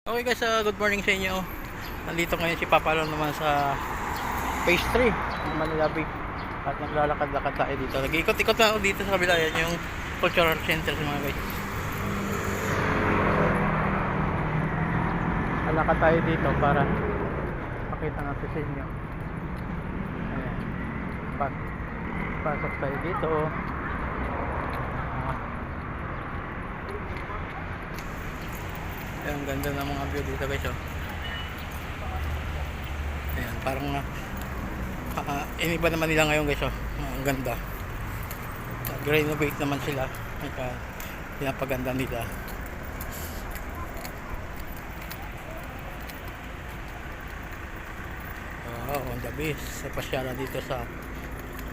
Okay guys, good morning sa inyo. Nandito ngayon si Papa Lon naman sa phase 3 ng Manila Bay. At naglalakad-lakad tayo dito. Nag-ikot-ikot na ako dito sa kabila. Yan yung cultural center mga guys. Alakad tayo dito para makita natin sa inyo. Ayan. Pasok tayo dito. Ayan, ganda ng mga view dito guys. Ayan, parang iniba naman nila ngayon guys. Ang ganda. Nag-renovate naman sila. Pinapaganda nila. Wow, on the base. Sa pasyalan dito sa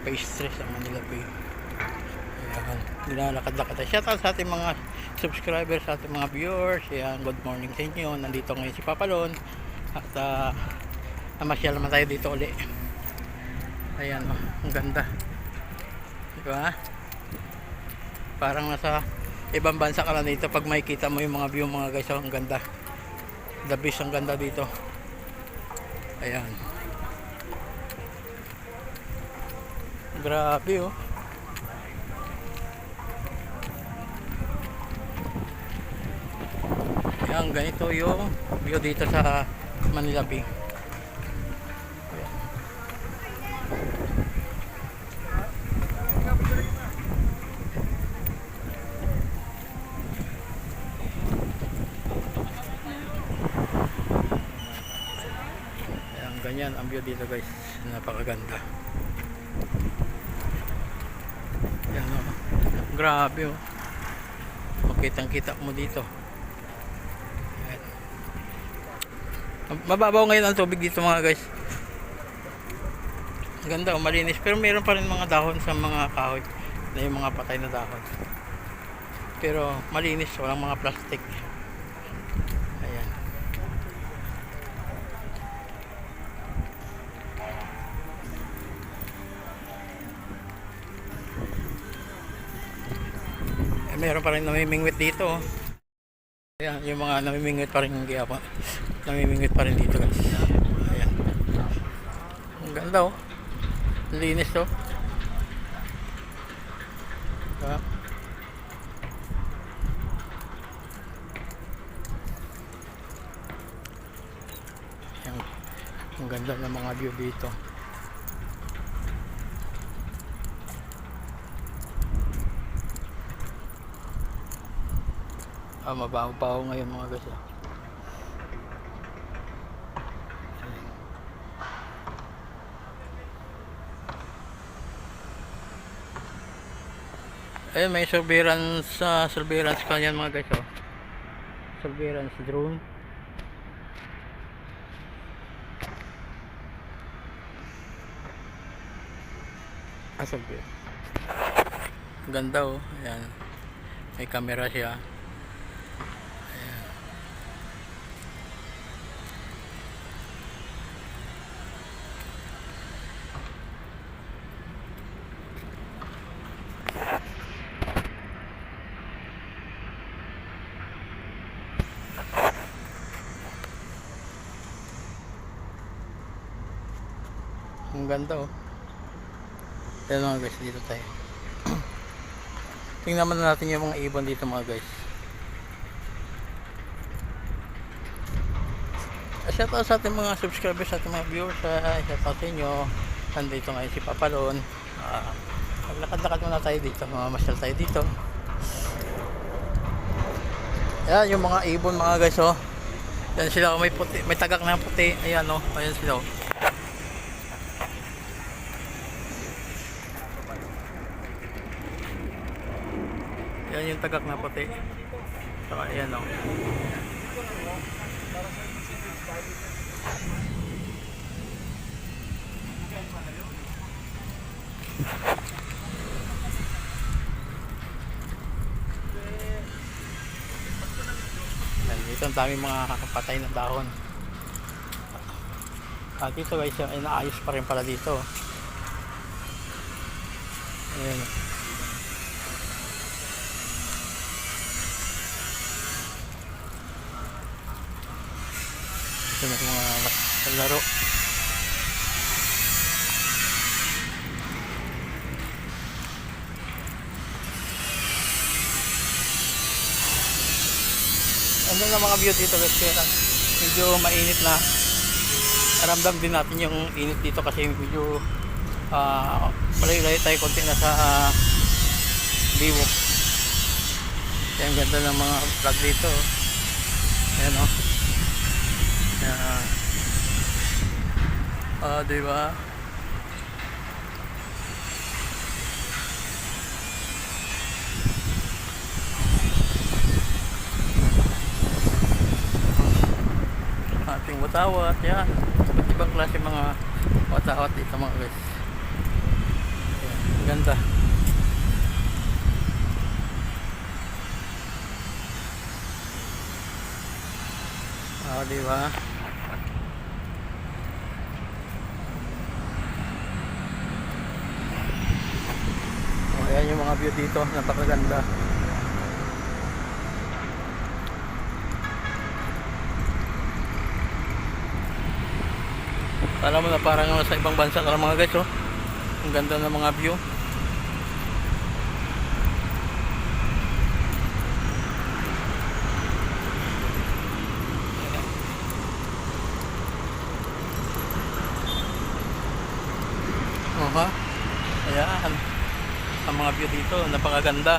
phase 3 sa Manila Bay. Ayan, nilalakad-lakad tayo. Shout out sa ating mga subscribers, sa ating mga viewers. Ayan, good morning sa inyo. Nandito ngayon si Papa Lon. At namasyal naman tayo dito uli. Ayan, ang ganda. Diba? Parang nasa ibang bansa ka na dito pag makikita mo yung mga view mga guys. Ang ganda. The base, ang ganda dito. Ayan. Grabe oh. Ayan, ganito yung view dito sa Manila Bay. Ayan, ganyan ang view dito guys. Napakaganda. Ayan oh. Grabe oh. Makitang-kita mo dito. Mababaw ngayon ang tubig dito mga guys. Ang ganda, malinis, pero meron pa rin mga dahon sa mga kahoy na yung mga patay na dahon, pero malinis, walang mga plastic. Ayan. Meron pa rin namimingwit dito. Ayan, yung mga namimingwit pa rin namimingwit pa rin dito guys. Ayan. Ang ganda oh. Linis oh. Diba? Ayan. Ang ganda ng mga view dito. Mabaho-baho ngayon mga guys. Ayun, may surveillance pa yan mga guys oh. Surveillance drone. Surveillance. Ganda oh. Ayan. May camera siya. Ayan. Ang ganda oh. Ayan mga guys, dito tayo. Tingnan naman natin yung mga ibon dito mga guys. Shout out sa ating mga subscribers, sa ating mga viewers. Shout out sa inyo. Nandito ngayon si Papa Lon. Maglakad-lakad muna tayo dito, mamasyal tayo dito. Ayan yung mga ibon mga guys oh. Yan sila, may puti, may tagak na puti. Ayan oh, ayan sila oh. Yan yung tagak na puti. So, ayan o. Dito ang daming mga patay na dahon. Dito guys, inaayos pa rin pala dito. Ayan. Dito may mga laro. Ano na mga view dito guys, kaya medyo mainit na. Ramdam din natin yung init dito kasi medyo malayo-layo tayo konti na sa Biwok. Kaya ang ganda ng mga vlog dito. Ayan o. Diba? Ating watawat, yan. Iba't ibang klase mga watawat dito mga guys. Yan, ganda. Diba? Ayan yung mga view dito, napakaganda. Alam mo na parang nasa ibang bansa ka mga guys, oh. Ang ganda ng mga view. Ha? Ayan. Ang mga view dito, napakaganda.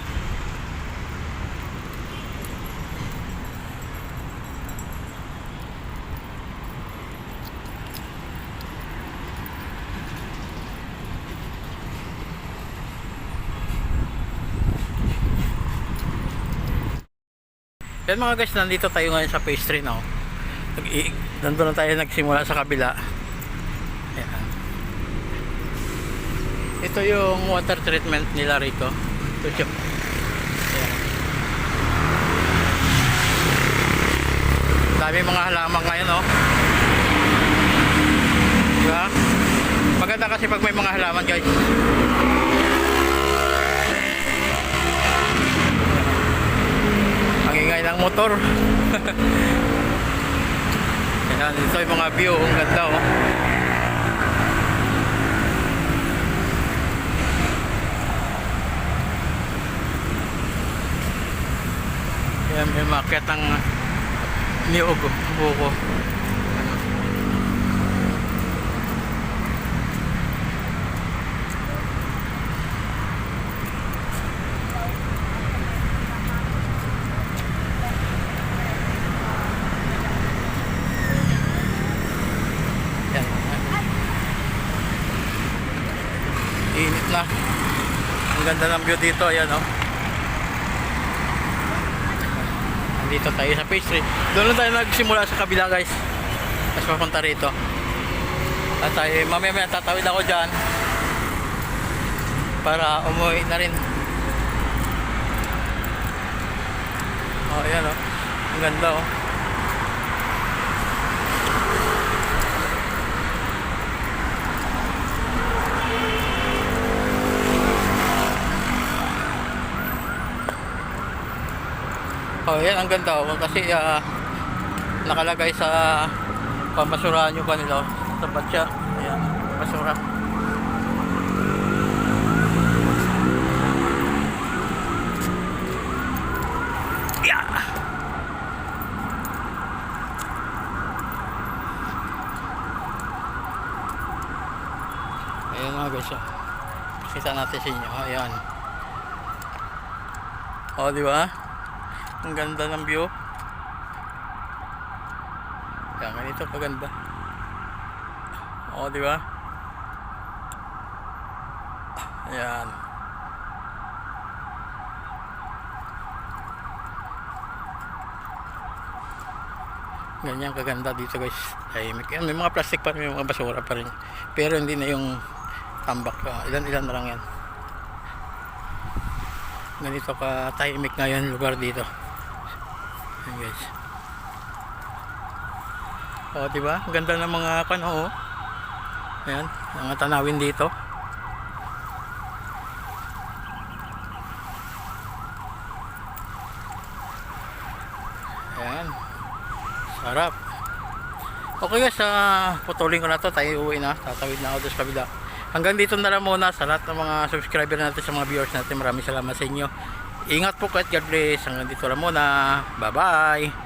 Yan mga guys, nandito tayo ngayon sa phase 3 now. Nandun na tayo nagsimula sa kabila. Ayan. Ito yung water treatment nila rito. Ito siya. Ayan. Dami mga halaman ngayon, oh. Diba? Maganda kasi pag may mga halaman guys. Ang ingay ng motor. Ayan, ito yung mga view. Ang ganda, oh. Ayan, may market ng niyog, buko. Ayan. Init na. Ang ganda ng view dito, ayan, oh. Dito tayo sa phase 3. Doon lang tayo nagsimula sa kabila guys. Tapos papunta rito. At tayo mamaya tatawid ako dyan para umuwi na rin. Oh, ayan, oh. Ang ganda, oh. Oh, yan ang ganda, oh. Kasi nakalagay sa pamasurahan nyo ba nila, oh. Tapat siya. Ayan, basura. Yeah. Ayan mga guys, oh. Kita natin sa inyo. Ayan. Oh, di ba? Ang ganda ng view. Kaya ganito kaganda. O, di ba? Ayan. Ganyan kaganda dito guys. Tahimik. May mga plastic pa rin, may mga basura pa rin. Pero hindi na yung tambak. Ilan-ilan na lang yan. Ganito ka tahimik ngayon lugar dito. Ayan guys. O, diba? Ang ganda ng mga kano, oh. Ayan, mga tanawin dito. Ayan. Sarap. Okay guys, putulin ko na to. Tayo uwi na. Tatawid na ako doon sa kabila. Hanggang dito na lang muna sa lahat ng mga subscriber natin, sa mga viewers natin. Maraming salamat sa inyo. Ingat po kahit God bless. Hanggang dito lang muna. Bye bye.